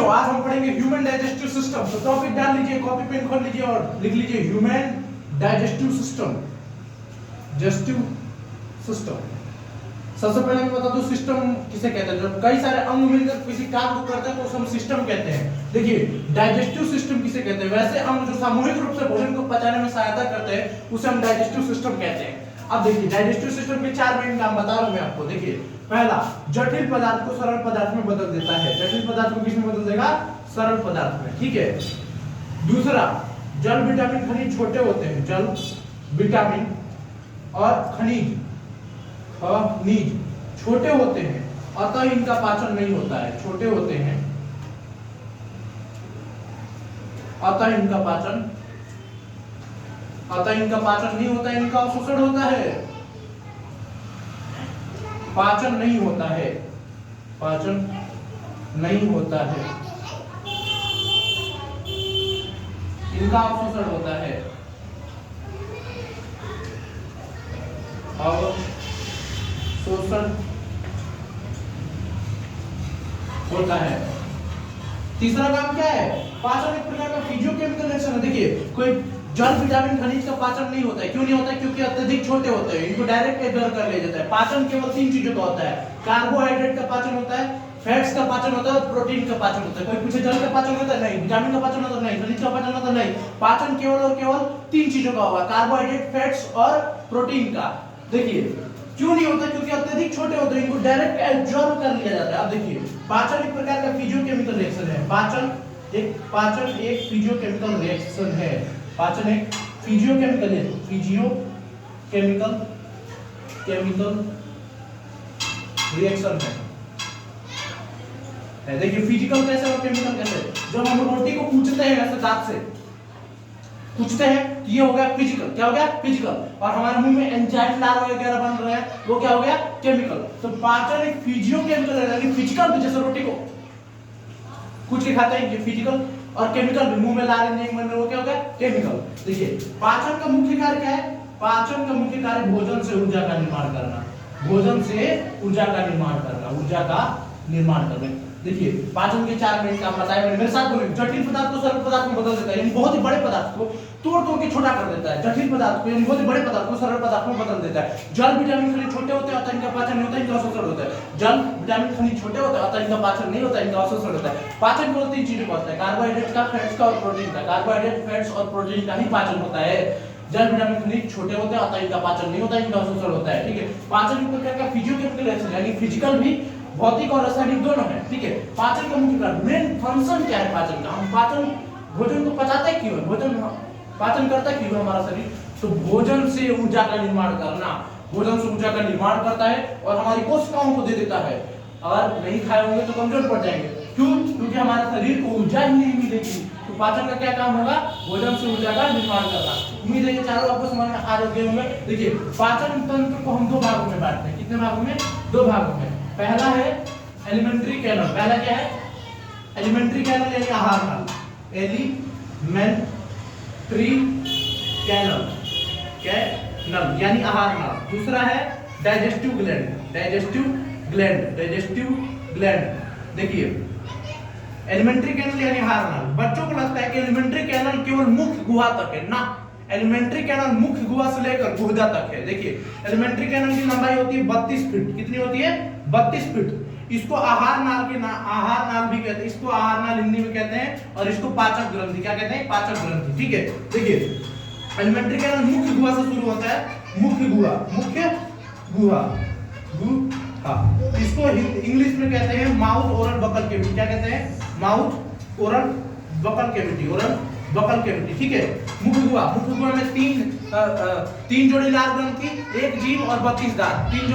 बच्चों आज हम पढ़ेंगे ह्यूमन डाइजेस्टिव सिस्टम। तो टॉपिक डाल लीजिए, कॉपी पेन खोल लीजिए और लिख लीजिए human digestive system. Digestive system, सबसे पहले मैं बता दूं सिस्टम किसे कहते हैं। जब कई सारे अंग मिलकर किसी काम को करते हैं तो उसे हम सिस्टम कहते हैं। देखिए डाइजेस्टिव सिस्टम किसे कहते हैं, वैसे अंग जो सामूहिक रूप से भोजन को पचाने में सहायता करते हैं उसे हम डाइजेस्टिव सिस्टम कहते हैं। अब देखिए डाइजेस्टिव सिस्टम के 4 मेन काम बता रहा हूं मैं आपको। देखिए पहला, जटिल पदार्थ को सरल पदार्थ में बदल देता है। जटिल पदार्थ को किस में बदल देगा? सरल पदार्थ में, ठीक है। दूसरा, जल विटामिन खनिज छोटे होते हैं। जल विटामिन और खनिज छोटे होते हैं, अतः इनका पाचन नहीं होता है। छोटे होते हैं अतः इनका पाचन नहीं होता है, इनका अवशोषण होता है। पाचन नहीं होता है, पाचन नहीं होता है, इनका अवशोषण होता है। अवशोषण होता है। तीसरा काम क्या है? पाचन एक प्रकार का फिजियोकेमिकल रिएक्शन है। देखिए कोई जल विटामिन खनिज का पाचन नहीं होता है। क्यों नहीं होता है? क्योंकि अत्यधिक छोटे होते हैं, इनको डायरेक्ट एब्जॉर्ब कर लिया जाता है। पाचन केवल 3 चीजों का होता है, कार्बोहाइड्रेट का पाचन होता है, फैट्स का पाचन होता है और प्रोटीन का पाचन होता है। कोई पूछे जल का पाचन होता है? नहीं। विटामिन का पाचन होता है? नहीं। खनिज का पाचन होता है? नहीं। पाचन केवल और केवल 3 चीजों का होगा, कार्बोहाइड्रेट, फैट्स और प्रोटीन का। देखिए क्यों नहीं होता? क्योंकि अत्यधिक छोटे होते हैं, इनको डायरेक्ट एब्जॉर्ब कर लिया जाता है। अब देखिए पाचन एक प्रकार का फिजियोकेमिकल रिएक्शन है। पाचन एक फिजियोकेमिकल रिएक्शन है। पाचन एक फिजियोकेमिकल रिएक्शन है। देखिए फिजिकल कैसे और केमिकल कैसे? जब हम रोटी को कूचते हैं ऐसे दांत से कूचते हैं, ये हो गया फिजिकल। क्या हो गया? फिजिकल। और हमारे मुंह में एंजाइम लार्वा वगैरह बन रहे हैं, वो क्या हो गया? केमिकल। तो पाचन एक फिजियोकेमिकल है, यानी फिजिकल भी, जैसे रोटी को कूच के खाते हैं ये फिजिकल, और केमिकल भी, मुंह में लार नहीं बन रहे, वो क्या हो गया? केमिकल। देखिए पाचन का मुख्य कार्य क्या है? पाचन का मुख्य कार्य भोजन से ऊर्जा का निर्माण करना। भोजन से ऊर्जा का निर्माण करना। देखिए पाचन के 4 मेन काम बताए मैंने, मेरे साथ बोलिए। जटिल पदार्थ को सरल पदार्थ में बदल देता है, यानी बहुत ही बड़े पदार्थ को तोड़ के छोटा कर देता है। जटिल पदार्थ को यानी बहुत ही बड़े पदार्थ को सरल पदार्थ में बदल देता है। जल विटामिन खनिज छोटे होते हैं, अतः इनका पाचन नहीं होता, इनका अवशोषण होता है। जल विटामिन खनिज छोटे होते हैं, अतः इनका पाचन नहीं होता, इनका अवशोषण होता है। पाचन केवल 3 चीजों का होता है, कार्बोहाइड्रेट का, फैट्स का और प्रोटीन का। कार्बोहाइड्रेट, फैट्स और प्रोटीन का ही पाचन होता है। जल विटामिन खनिज छोटे होते हैं, अतः इनका पाचन नहीं होता, इनका अवशोषण होता है, ठीक है। पाचन एक प्रकार का फिजियोकेमिकल रिएक्शन यानी फिजिकल भी, भौतिक और रासायनिक दोनों है, ठीक है। पाचन का मुख्य कार्य, मेन फंक्शन क्या है पाचन का? हम पाचन भोजन को पचाते क्यों है? भोजन पाचन करता क्यों है हमारा शरीर? तो भोजन से ऊर्जा का निर्माण करना। भोजन से ऊर्जा का निर्माण करता है और हमारी कोशिकाओं को दे देता है। अगर नहीं खाए होंगे तो कमजोर पड़ जाएंगे। क्यों? क्योंकि हमारे शरीर को ऊर्जा ही नहीं मिलेगी। तो पाचन का क्या काम होगा? भोजन से ऊर्जा का निर्माण करना। उम्मीद है ये चारों आपको समझ में आ गए होंगे। देखिए पाचन तंत्र को हम 2 भागों में बांटते हैं। कितने भागों में? 2 भागों में। पहला है एलिमेंट्री कैनल। पहला क्या है? एलिमेंट्री कैनल यानी आहार नाल। एलिमेंट्री कैनल यानी आहार नाल। दूसरा है डाइजेस्टिव ग्लैंड। देखिए एलिमेंट्री कैनल यानी आहार नाल। बच्चों को लगता है कि एलिमेंट्री कैनल केवल मुख्य गुहा तक है, ना। एलिमेंट्री कैनल मुख्य गुहा से लेकर गुर्दा तक है। देखिए एलिमेंट्री कैनल की लंबाई होती है 32 फीट। कितनी होती है? 32 फीट। इसको आहार नाल भी कहते हैं। इसको आहार नाल हिंदी में कहते हैं, और इसको पाचक ग्रंथि। क्या कहते हैं? पाचक ग्रंथि, ठीक है। देखिए एलिमेंट्री कैनल मुख्य गुहा से शुरू होता है। मुख्य गुहा इसको इंग्लिश में कहते हैं माउथ ओरल बकल कैविटी। क्या कहते हैं? माउथ ओरल बकल कैविटी, ठीक है। मुख्य गुहा में 3 जोड़ी लार ग्रंथि, 1 जीभ और 32 दांत। 3